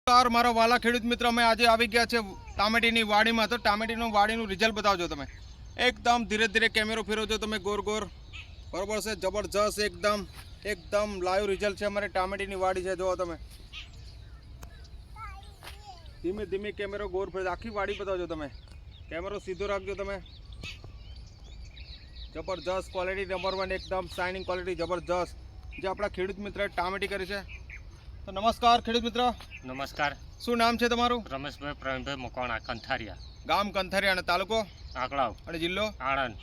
નમસ્કાર મારા વાલા ખેડૂત મિત્ર, અમે આજે આવી ગયા છે ટામેટીની વાડીમાં. તો ટામેટીનું વાડીનું રિઝલ્ટ બતાવજો તમે. એકદમ ધીરે ધીરે કેમેરો ફેરવજો તમે, ગોર ગોર, બરોબર છે. જબરજસ્ત એકદમ લાઈવ રિઝલ્ટ છે. અમારે ટામેટીની વાડી છે, જુઓ તમે. ધીમે ધીમે કેમેરો ગોર ફેરવજો, આખી વાડી બતાવજો તમે. કેમેરો સીધો રાખજો તમે. જબરજસ્ત ક્વોલિટી, નંબર 1, એકદમ શાઇનિંગ ક્વોલિટી, જબરજસ્ત. જે આપણા ખેડૂત મિત્રએ ટામેટી કરી છે. તો નમસ્કાર ખેડૂત મિત્ર. નમસ્કાર. શું નામ છે તમારું? રમેશભાઈ પ્રવીણભાઈ મકવાણા, કંથારિયા. ગામ કંથારિયા અને તાલુકો આંકલાવ અને જિલ્લો આણંદ.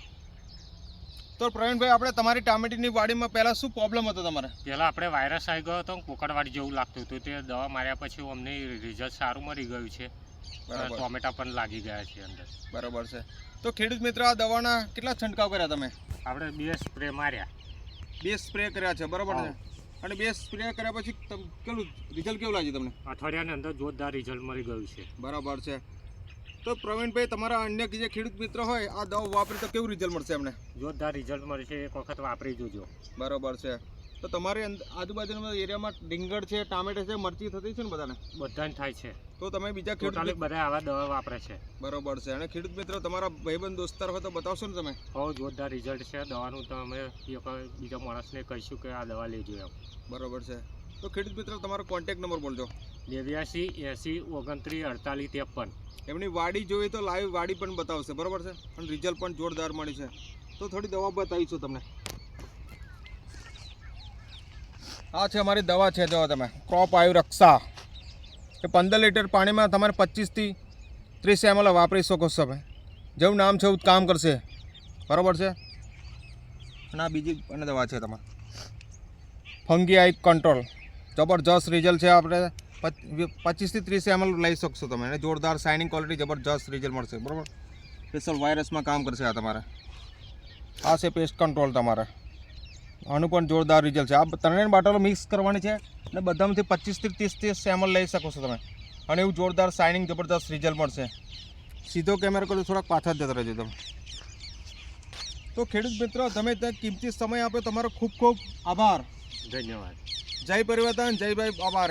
તો પ્રવીણભાઈ, આપણે તમારી ટામેટીની વાડીમાં પહેલાં શું પ્રોબ્લેમ હતો તમારે? પહેલાં આપણે વાયરસ આવી ગયો હતો, કુકડવાડી જેવું લાગતું હતું. તે દવા માર્યા પછી અમને રિઝલ્ટ સારું મળી ગયું છે. બરાબર. ટોમેટા પણ લાગી ગયા છે અંદર. બરાબર છે. તો ખેડૂત મિત્ર, આ દવાના કેટલા છંટકાવ કર્યા તમે? આપણે 2 સ્પ્રે માર્યા. 2 સ્પ્રે કર્યા છે, બરાબર છે. અને 2 સ્પ્રે કર્યા પછી કેવું રિઝલ્ટ કેવું લાગ્યું તમને? અઠવાડિયાની અંદર જોરદાર રિઝલ્ટ મળી ગયું છે. બરાબર છે. તો પ્રવીણભાઈ, તમારા અન્ય જે ખેડૂત મિત્ર હોય, આ દવા વાપરે તો કેવું રિઝલ્ટ મળશે અમને? જોરદાર રિઝલ્ટ મળશે, એક વખત વાપરી જોજો. બરાબર છે. તો તમારી આજુબાજુના એરિયામાં રીંગણ છે, ટામેટા છે, મરચી થતી છે ને બધાને? બધાને થાય છે. તો તમે બીજા ટોટલી ખેડૂત બધા આવા દવા વાપરે છે. બરાબર છે. અને ખેડૂત મિત્રો, તમારા ભાઈબંધ દોસ્તાર હોય તો બતાવશો ને તમે? બહુ જોરદાર રિઝલ્ટ છે દવાનું. તો અમે બીજા માણસને કહીશું કે આ દવા લેજો એમ. બરાબર છે. તો ખેડૂત મિત્રો, તમારો કોન્ટેક્ટ નંબર બોલજો. 82 80 29 48 53. એમની વાડી જોઈએ તો લાઈવ વાડી પણ બતાવશે, બરાબર છે. અને રિઝલ્ટ પણ જોરદાર મળી છે. તો થોડી દવા બતાવીશું તમને. આ છે અમારી દવા છે, જો તમે, ક્રોપ આયુ રક્ષા. એ 15 લીટર પાણીમાં તમારે 25 થી 30 ml વાપરી શકો છો તમે. જેવું નામ છે એવું જ કામ કરશે, બરાબર છે. અને આ બીજી અને દવા છે તમારે ફંગી આઈ કંટ્રોલ. જબરજસ્ત રિઝલ્ટ છે. આપણે 25 થી 30 ml લઈ શકશો તમે. અને જોરદાર શાઇનિંગ ક્વોલિટી, જબરજસ્ત રિઝલ્ટ મળશે, બરાબર. સ્પેશિયલ વાયરસમાં કામ કરશે આ તમારે. આ છે પેસ્ટ કંટ્રોલ તમારે. આનું પણ જોરદાર રિઝલ્ટ છે. આ ત્રણેય બાટલો મિક્સ કરવાની છે અને બધામાંથી 25 થી 30 ml લઈ શકો છો તમે. અને એવું જોરદાર શાઇનિંગ જબરદસ્ત રિઝલ્ટ મળશે. સીધો કેમેરો કરો, થોડાક પાછા જતા રહેજો તમે. તો ખેડૂત મિત્રો, તમે ત્યાં કિંમતી સમય આપ્યો, તમારો ખૂબ ખૂબ આભાર. ધન્યવાદ. જય પરિવર્તન, જય ભાઈ આભાર.